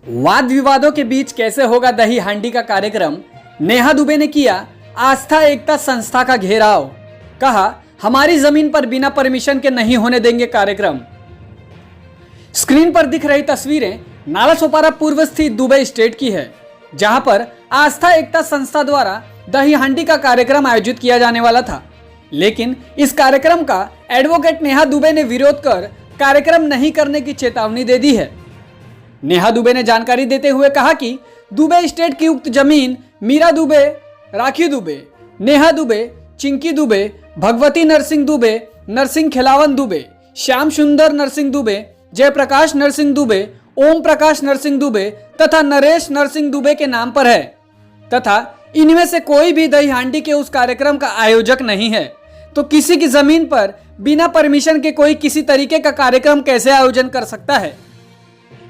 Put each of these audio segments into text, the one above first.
वाद विवादों के बीच कैसे होगा दही हांडी का कार्यक्रम। नेहा दुबे ने किया आस्था एकता संस्था का घेराव, कहा हमारी जमीन पर बिना परमिशन के नहीं होने देंगे कार्यक्रम। स्क्रीन पर दिख रही तस्वीरें नालासोपारा पूर्व स्थित दुबई स्टेट की है, जहां पर आस्था एकता संस्था द्वारा दही हांडी का कार्यक्रम आयोजित किया जाने वाला था। लेकिन इस कार्यक्रम का एडवोकेट नेहा दुबे ने विरोध कर कार्यक्रम नहीं करने की चेतावनी दे दी है। नेहा दुबे ने जानकारी देते हुए कहा कि दुबई स्टेट की उक्त जमीन मीरा दुबे, राखी दुबे, नेहा दुबे, चिंकी दुबे, भगवती नरसिंह दुबे, नरसिंह खिलावन दुबे, श्याम सुंदर नरसिंह दुबे, जयप्रकाश नरसिंह दुबे, ओम प्रकाश नरसिंह दुबे तथा नरेश नरसिंह दुबे के नाम पर है तथा इनमें से कोई भी दही हांडी के उस कार्यक्रम का आयोजक नहीं है। तो किसी की जमीन पर बिना परमिशन के कोई किसी तरीके का कार्यक्रम कैसे आयोजन कर सकता है।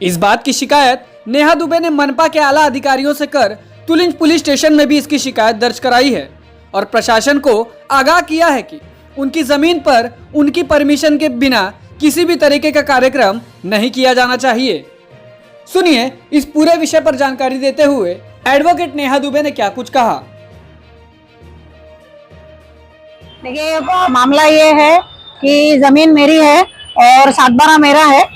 इस बात की शिकायत नेहा दुबे ने मनपा के आला अधिकारियों से कर तुलिंज पुलिस स्टेशन में भी इसकी शिकायत दर्ज कराई है और प्रशासन को आगाह किया है कि उनकी जमीन पर उनकी परमिशन के बिना किसी भी तरीके का कार्यक्रम नहीं किया जाना चाहिए। सुनिए इस पूरे विषय पर जानकारी देते हुए एडवोकेट नेहा दुबे ने क्या कुछ कहा। देखिए मामला ये है कि जमीन मेरी है और 7/12 मेरा है।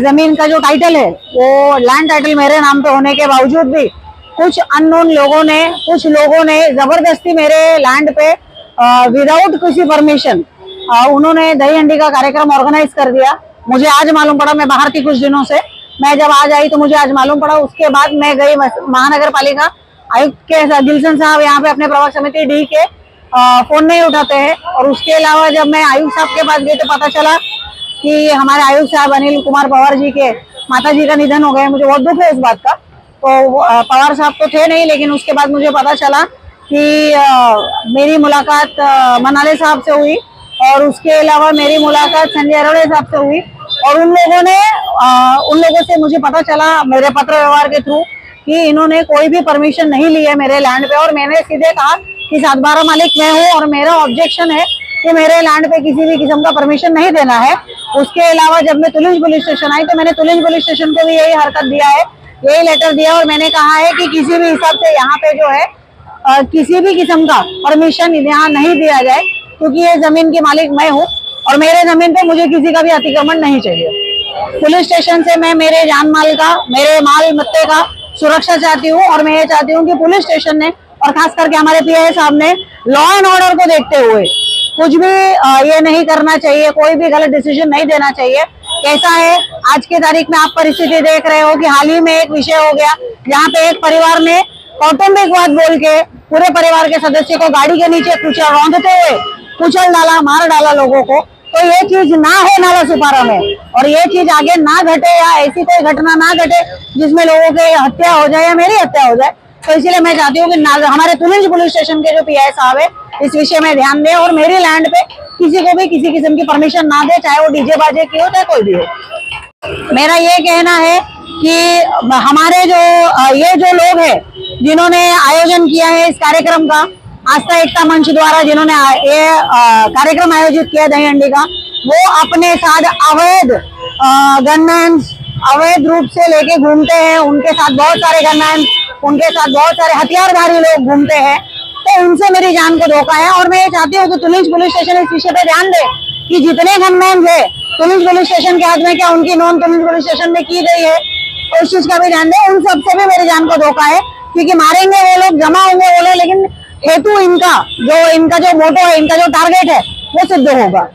जमीन का जो टाइटल है वो लैंड टाइटल मेरे नाम पे होने के बावजूद भी कुछ अननोन लोगों ने जबरदस्ती मेरे लैंड पे विदाउट किसी परमिशन उन्होंने दही हंडी का कार्यक्रम ऑर्गेनाइज कर दिया। मुझे आज मालूम पड़ा, मैं बाहर थी कुछ दिनों से, मैं जब आज आई तो मुझे आज मालूम पड़ा। उसके बाद मैं गई महानगर पालिका आयुक्त के दिलशन साहब यहाँ पे अपने प्रभाग समिति डी के फोन नहीं उठाते हैं। और उसके अलावा जब मैं आयुक्त साहब के पास गई तो पता चला कि हमारे आयुक्त साहब अनिल कुमार पवार जी के माता जी का निधन हो गया। मुझे बहुत दुख है इस बात का। तो पवार साहब तो थे नहीं, लेकिन उसके बाद मुझे पता चला कि मेरी मुलाकात मनाले साहब से हुई और उसके अलावा मेरी मुलाकात संजय अरोड़े साहब से हुई। और उन लोगों से मुझे पता चला मेरे पत्र व्यवहार के थ्रू कि इन्होंने कोई भी परमिशन नहीं ली है मेरे लैंड पे। और मैंने सीधे कहा कि 7/12 मालिक मैं हूँ और मेरा ऑब्जेक्शन है कि मेरे लैंड पे किसी भी किस्म का परमिशन नहीं देना है। उसके अलावा जब मैं तुलिंज पुलिस स्टेशन आई तो मैंने तुलिंज पुलिस स्टेशन को भी यही हरकत दिया है, यही लेटर दिया और मैंने कहा है कि किसी भी हिसाब से यहाँ पे जो है किसी भी किस्म का परमिशन यहाँ नहीं दिया जाए, क्योंकि ये जमीन की मालिक मैं हूँ और मेरे जमीन पे मुझे किसी का भी अतिक्रमण नहीं चाहिए। पुलिस स्टेशन से मैं मेरे जान माल का, मेरे माल मत्ते का सुरक्षा चाहती हूँ और मैं ये चाहती हूँ कि पुलिस स्टेशन ने और खास करके हमारे पीआई साहब ने लॉ एंड ऑर्डर को देखते हुए कुछ भी ये नहीं करना चाहिए, कोई भी गलत डिसीजन नहीं देना चाहिए। कैसा है आज के तारीख में आप परिस्थिति देख रहे हो कि हाल ही में एक विषय हो गया जहाँ पे एक परिवार ने कौटुंबिक बात बोल के पूरे परिवार के सदस्य को गाड़ी के नीचे रौंदते हुए कुचल डाला, मार डाला लोगों को। तो ये चीज ना हो नालासोपारा में और ये चीज आगे ना घटे या ऐसी कोई घटना ना घटे जिसमें लोगों की हत्या हो जाए या मेरी हत्या हो जाए। तो इसलिए मैं चाहती हूँ कि हमारे तुलिंज पुलिस स्टेशन के जो पीआई साहब है इस विषय में ध्यान दें और मेरी लैंड पे किसी को भी किसी किस्म की परमिशन ना दे, चाहे वो डीजे बाजे की हो चाहे कोई भी हो। मेरा ये कहना है कि हमारे ये जो लोग हैं जिन्होंने आयोजन किया है इस कार्यक्रम का, आस्था एकता मंच द्वारा जिन्होंने ये कार्यक्रम आयोजित किया दही हंडी का, वो अपने साथ अवैध गनमैन अवैध रूप से लेके घूमते हैं। उनके साथ बहुत सारे गनमैन, उनके साथ बहुत सारे हथियारधारी लोग घूमते हैं। तो उनसे मेरी जान को धोखा है और मैं ये चाहती हूँ कि तुलिंज पुलिस स्टेशन इस विषय पे ध्यान दे कि जितने गनमैन है तुलिंज पुलिस स्टेशन के हाथ में, क्या उनकी नोन तुलिंज पुलिस स्टेशन में की गई है, तो इस चीज का भी ध्यान दे। उन सबसे भी मेरी जान को धोखा है क्योंकि मारेंगे वो लोग, जमा होंगे वो लोग, लेकिन हेतु इनका जो मोटो है, इनका जो टारगेट है वो सिद्ध होगा।